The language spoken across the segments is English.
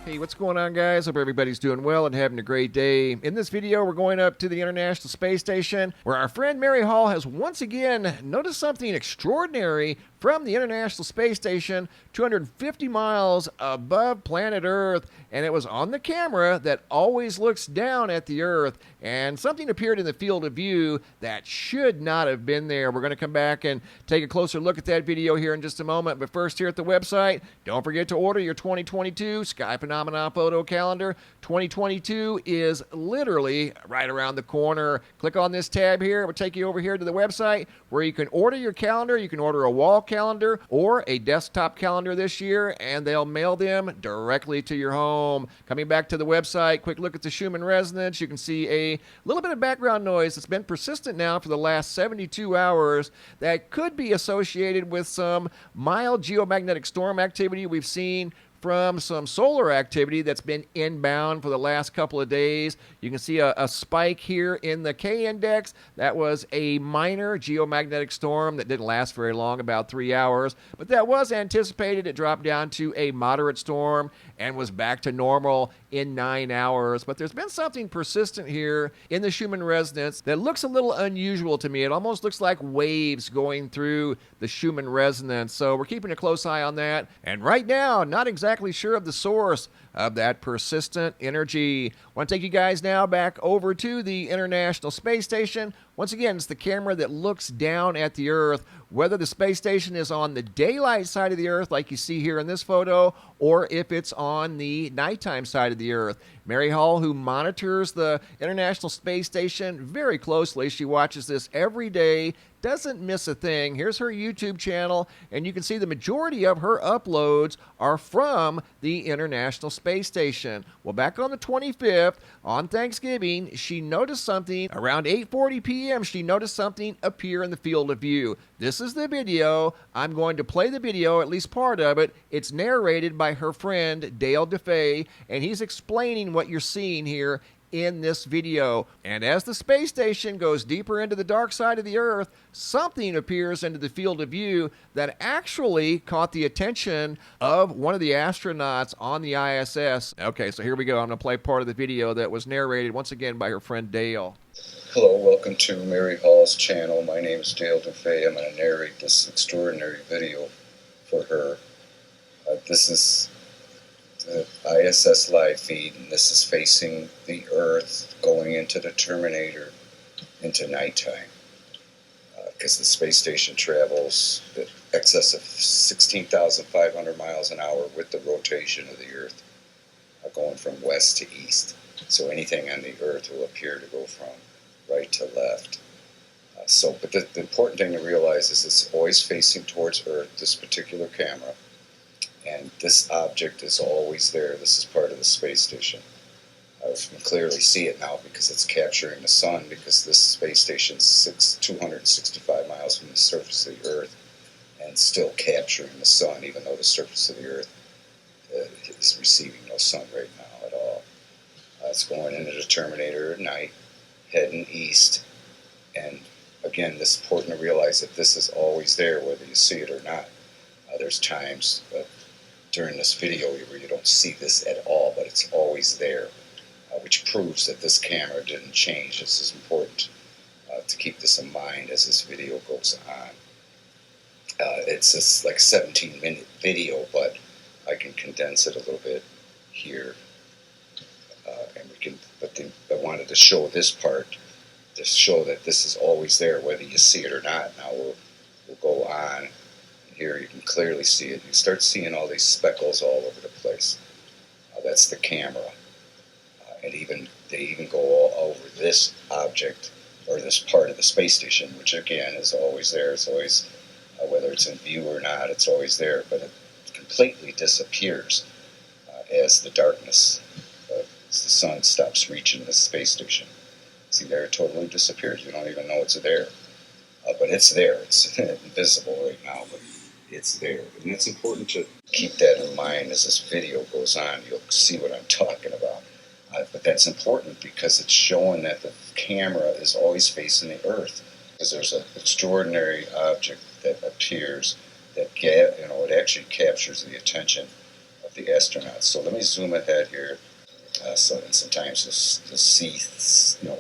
Hey, what's going on, guys? Hope everybody's doing well and having a great day. In this video, we're going up to the International Space Station, where our friend Mary Hall has once again noticed something extraordinary from the International Space Station, 250 miles above planet Earth, and it was on the camera that always looks down at the Earth, and something appeared in the field of view that should not have been there. We're going to come back and take a closer look at that video here in just a moment, but first, here at the website, don't forget to order your 2022 Sky Phenomena Photo Calendar. 2022 is literally right around the corner. Click on this tab here. It will take you over here to the website where you can order your calendar. You can order a wall calendar or a desktop calendar this year, and they'll mail them directly to your home. Coming back to the website, quick look at the Schumann resonance. You can see a little bit of background noise that's been persistent now for the last 72 hours that could be associated with some mild geomagnetic storm activity we've seen from some solar activity that's been inbound for the last couple of days. You can see a spike here in the K index. That was a minor geomagnetic storm that didn't last very long, about 3 hours, but that was anticipated. It dropped down to a moderate storm and was back to normal in 9 hours. But there's been something persistent here in the Schumann resonance that looks a little unusual to me. It almost looks like waves going through the Schumann resonance. So we're keeping a close eye on that. And right now, not exactly sure of the source of that persistent energy. I want to take you guys now back over to the International Space Station. Once again, it's the camera that looks down at the Earth, whether the space station is on the daylight side of the Earth, like you see here in this photo, or if it's on the nighttime side of the Earth. Mary Hall, who monitors the International Space Station very closely, she watches this every day, doesn't miss a thing. Here's her YouTube channel, and you can see the majority of her uploads are from the International Space Station. Well, back on the 25th, on Thanksgiving, she noticed something. Around 8:40 p.m., she noticed something appear in the field of view. This is the video. I'm going to play the video, at least part of it. It's narrated by her friend, Dale DeFay, and he's explaining what you're seeing here in this video. And as the space station goes deeper into the dark side of the Earth, something appears into the field of view that actually caught the attention of one of the astronauts on the ISS. Okay, so here we go. I'm going to play part of the video that was narrated once again by her friend Dale. Hello, welcome to Mary Hall's channel. My name is Dale DeFay. I'm going to narrate this extraordinary video for her. This is the ISS live feed, and this is facing the Earth going into the Terminator into nighttime. Because the space station travels in excess of 16,500 miles an hour with the rotation of the Earth, going from west to east. So anything on the Earth will appear to go from right to left. But the important thing to realize is it's always facing towards Earth, this particular camera, and this object is always there. This is part of the space station. You can clearly see it now because it's capturing the sun, because this space station is 265 miles from the surface of the Earth and still capturing the sun, even though the surface of the Earth is receiving no sun right now at all. It's going into the Terminator at night, heading east, and again, it's important to realize that this is always there, whether you see it or not. There's times during this video where you don't see this at all, but it's always there, which proves that this camera didn't change. This is important to keep this in mind as this video goes on. It's just like a 17-minute video, but I can condense it a little bit here. I wanted to show this part to show that this is always there, whether you see it or not. Now we'll go on. Here you can clearly see it. You start seeing all these speckles all over the place. That's the camera. And they even go all over this object, or this part of the space station, which again is always there. It's always, whether it's in view or not, it's always there. But it completely disappears as the darkness, as the sun stops reaching the space station. See there, it totally disappears. You don't even know it's there. But it's there. It's invisible right now, but it's there. And it's important to keep that in mind as this video goes on. You'll see what I'm talking about. But that's important because it's showing that the camera is always facing the Earth. Because there's an extraordinary object that appears that it actually captures the attention of the astronauts. So let me zoom ahead here. So and sometimes you'll see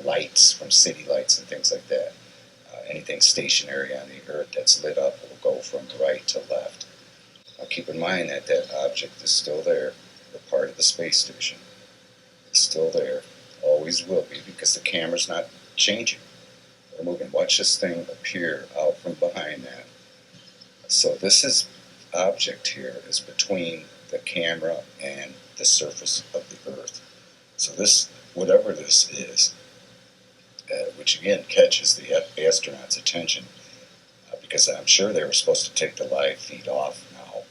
lights from city lights and things like that. Anything stationary on the Earth that's lit up will go from right to left. Now keep in mind that that object is still there. The part of the space station is still there. Always will be, because the camera's not changing or moving. Watch this thing appear out from behind that. So this object here is between the camera and the surface of the Earth. So this, whatever this is, which again catches the astronauts' attention, because I'm sure they were supposed to take the live feed off now,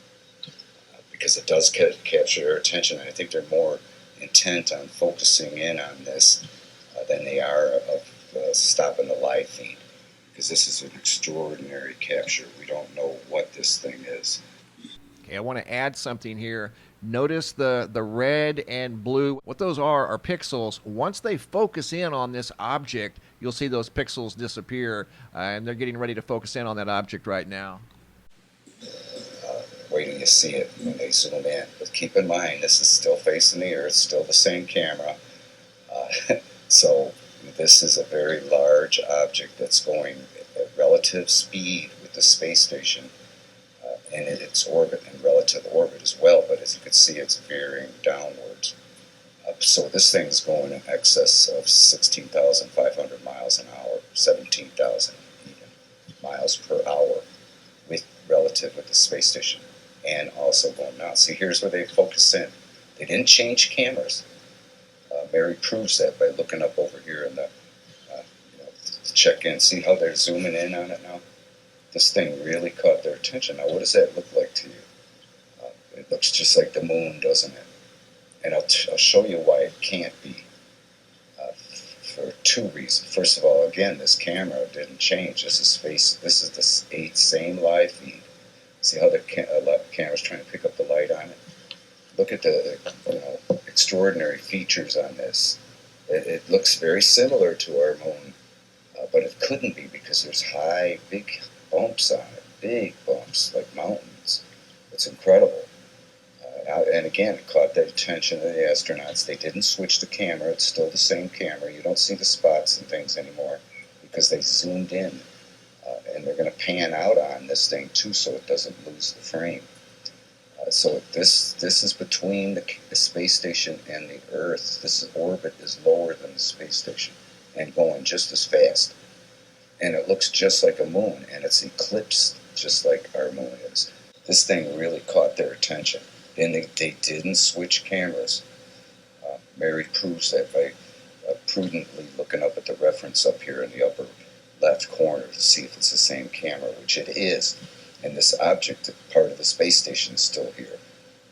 because it does capture their attention, and I think they're more intent on focusing in on this than they are of stopping the live feed, because this is an extraordinary capture. We don't know what this thing is. Okay, I want to add something here. Notice the red and blue. What those are pixels. Once they focus in on this object, you'll see those pixels disappear, and they're getting ready to focus in on that object right now. Wait till you see it when they zoom in. But keep in mind, this is still facing the Earth, still the same camera. So this is a very large object that's going at relative speed with the space station and in its orbit and relative orbit as well. But as you can see, it's veering downwards. So this thing's going in excess of 16,500 miles an hour, 17,000 even miles per hour relative with the space station, and also going down. See, here's where they focus in. They didn't change cameras. Mary proves that by looking up over here in the check in. See how they're zooming in on it now? This thing really caught their attention. Now, what does that look like to you? It looks just like the moon, doesn't it? And I'll show you why it can't be. For two reasons. First of all, again, this camera didn't change. This is the same live feed. See how the camera's trying to pick up the light on it? Look at the extraordinary features on this. It looks very similar to our moon, but it couldn't be, because there's big bumps on it, big bumps like mountains. It's incredible. And again, it caught the attention of the astronauts. They didn't switch the camera. It's still the same camera. You don't see the spots and things anymore, because they zoomed in. And they're going to pan out on this thing too, so it doesn't lose the frame. So this is between the space station and the Earth. This orbit is lower than the space station and going just as fast. And it looks just like a moon, and it's eclipsed just like our moon is. This thing really caught their attention. And they didn't switch cameras. Mary proves that by prudently looking up at the reference up here in the upper left corner to see if it's the same camera, which it is. And this object, part of the space station, is still here.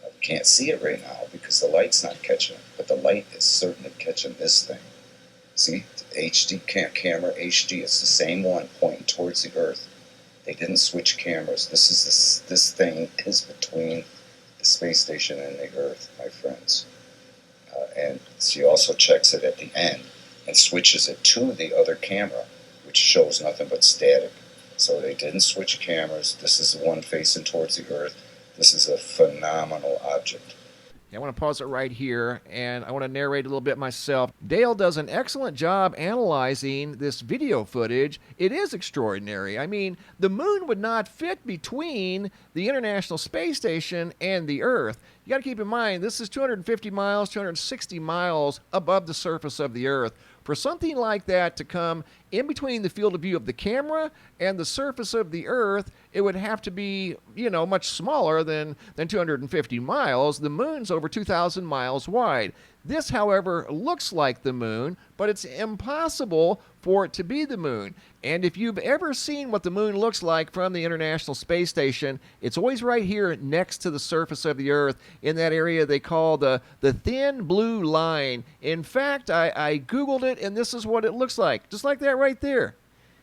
We can't see it right now because the light's not catching it, but the light is certainly catching this thing. See, HD camera HD, it's the same one pointing towards the Earth. They didn't switch cameras. This thing is between the space station and the Earth, my friends. And she also checks it at the end and switches it to the other camera, which shows nothing but static. So they didn't switch cameras. This is the one facing towards the Earth. This is a phenomenal object. I want to pause it right here, and I want to narrate a little bit myself. Dale does an excellent job analyzing this video footage. It is extraordinary. I mean, the moon would not fit between the International Space Station and the Earth. You got to keep in mind, this is 250 miles, 260 miles above the surface of the Earth. For something like that to come in between the field of view of the camera and the surface of the Earth, it would have to be, much smaller than 250 miles. The moon's over 2,000 miles wide. This, however, looks like the moon, but it's impossible for it to be the moon. And if you've ever seen what the moon looks like from the International Space Station, it's always right here next to the surface of the Earth in that area they call the thin blue line. In fact, I Googled it, and this is what it looks like, just like that right there.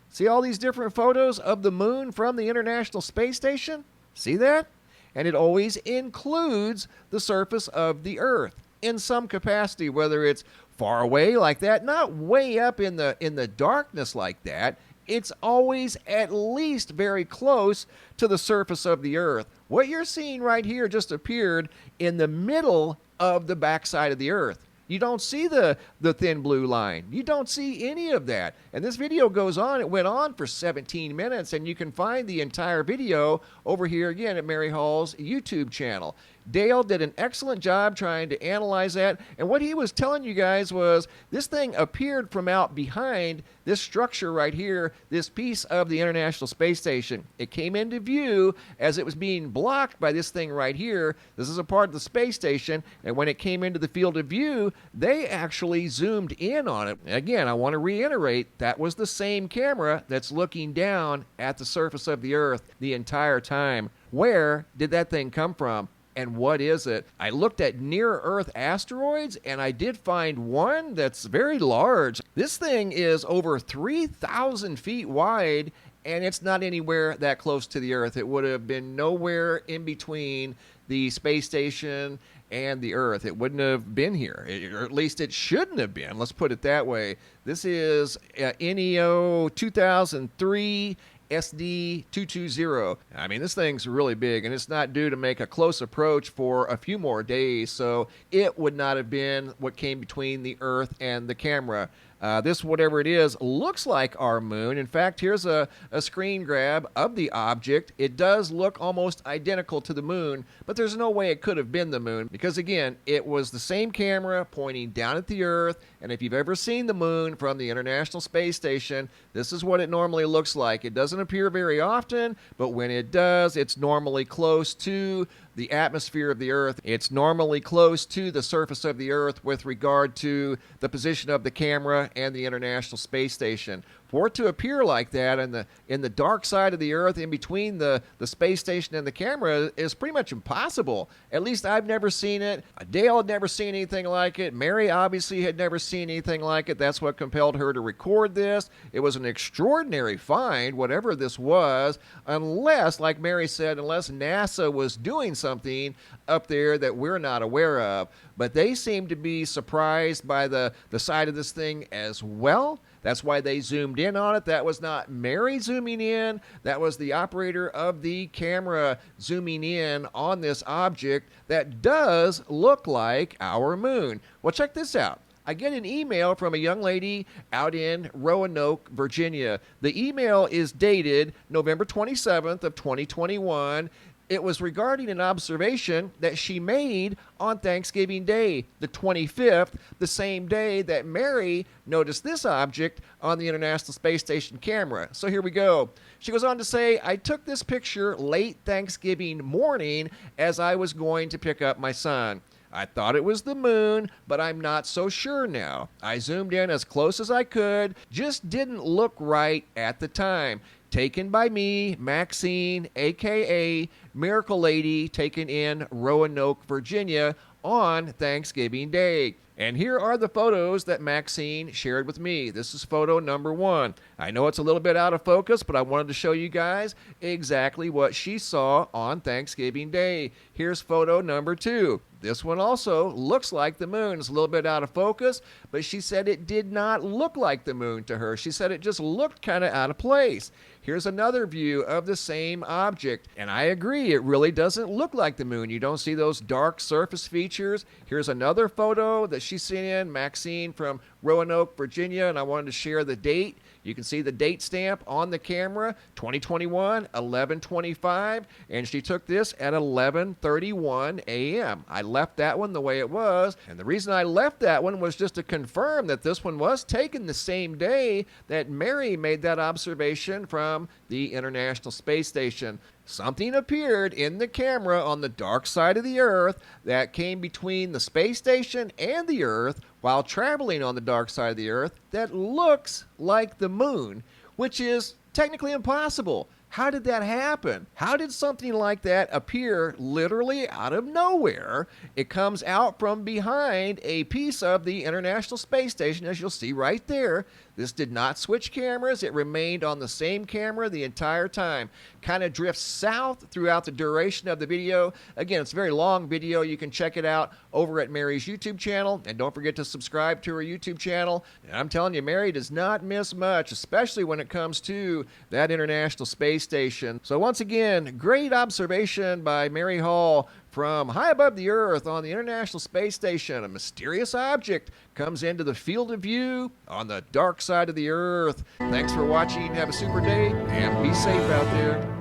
See all these different photos of the moon from the International Space Station? See that? And it always includes the surface of the Earth in some capacity, whether it's far away like that, not way up in the darkness like that. it's always at least very close to the surface of the Earth. What you're seeing right here just appeared in the middle of the backside of the Earth. You don't see the thin blue line. You don't see any of that. And this video goes on. It went on for 17 minutes, and you can find the entire video over here again at Mary Hall's YouTube channel. Dale did an excellent job trying to analyze that, and what he was telling you guys was this thing appeared from out behind this structure right here, this piece of the International Space Station. It came into view as it was being blocked by this thing right here. This is a part of the space station, and when it came into the field of view, they actually zoomed in on it. Again, I want to reiterate, that was the same camera that's looking down at the surface of the Earth the entire time. Where did that thing come from? And what is it? I looked at near-Earth asteroids, and I did find one that's very large. This thing is over 3,000 feet wide, and it's not anywhere that close to the Earth. It would have been nowhere in between the space station and the Earth. It wouldn't have been here, or at least it shouldn't have been. Let's put it that way. This is NEO 2003 SD220. I mean, this thing's really big, and it's not due to make a close approach for a few more days, so it would not have been what came between the Earth and the camera. This, whatever it is, looks like our moon. In fact, here's a screen grab of the object. It does look almost identical to the moon, but there's no way it could have been the moon because, again, it was the same camera pointing down at the Earth, and if you've ever seen the moon from the International Space Station, this is what it normally looks like. It doesn't appear very often, but when it does, it's normally close to the atmosphere of the Earth. It's normally close to the surface of the Earth with regard to the position of the camera and the International Space Station. For it to appear like that in the dark side of the Earth, in between the space station and the camera, is pretty much impossible. At least I've never seen it. Dale had never seen anything like it. Mary obviously had never seen anything like it. That's what compelled her to record this. It was an extraordinary find, whatever this was, unless, like Mary said, unless NASA was doing something up there that we're not aware of. But they seem to be surprised by the side of this thing as well. That's why they zoomed in on it. That was not Mary zooming in. That was the operator of the camera zooming in on this object that does look like our moon. Well, check this out. I get an email from a young lady out in Roanoke, Virginia. The email is dated November 27th of 2021. It was regarding an observation that she made on Thanksgiving Day, the 25th, the same day that Mary noticed this object on the International Space Station camera. So here we go. She goes on to say, I took this picture late Thanksgiving morning as I was going to pick up my son. I thought it was the moon, but I'm not so sure now. I zoomed in as close as I could, just didn't look right at the time. Taken by me, Maxine, a.k.a. Miracle Lady, taken in Roanoke, Virginia, on Thanksgiving Day. And here are the photos that Maxine shared with me. This is photo number 1. I know it's a little bit out of focus, but I wanted to show you guys exactly what she saw on Thanksgiving Day. Here's photo number 2. This one also looks like the moon. It's a little bit out of focus, but she said it did not look like the moon to her. She said it just looked kind of out of place. Here's another view of the same object, and I agree, it really doesn't look like the moon. You don't see those dark surface features. Here's another photo that she sent in, Maxine from Roanoke, Virginia, and I wanted to share the date. You can see the date stamp on the camera, 2021, 11/25, and she took this at 11:31 a.m. I left that one the way it was, and the reason I left that one was just to confirm that this one was taken the same day that Mary made that observation from the International Space Station. Something appeared in the camera on the dark side of the Earth that came between the space station and the Earth while traveling on the dark side of the Earth that looks like the moon, which is technically impossible. How did that happen? How did something like that appear literally out of nowhere? It comes out from behind a piece of the International Space Station, as you'll see right there. This did not switch cameras. It remained on the same camera the entire time. Kind of drifts south throughout the duration of the video. Again, it's a very long video. You can check it out over at Mary's YouTube channel. And don't forget to subscribe to her YouTube channel. And I'm telling you, Mary does not miss much, especially when it comes to that International Space Station. So once again, great observation by Mary Hall from high above the Earth on the International Space Station. A mysterious object comes into the field of view on the dark side of the Earth. Thanks for watching. Have a super day and be safe out there.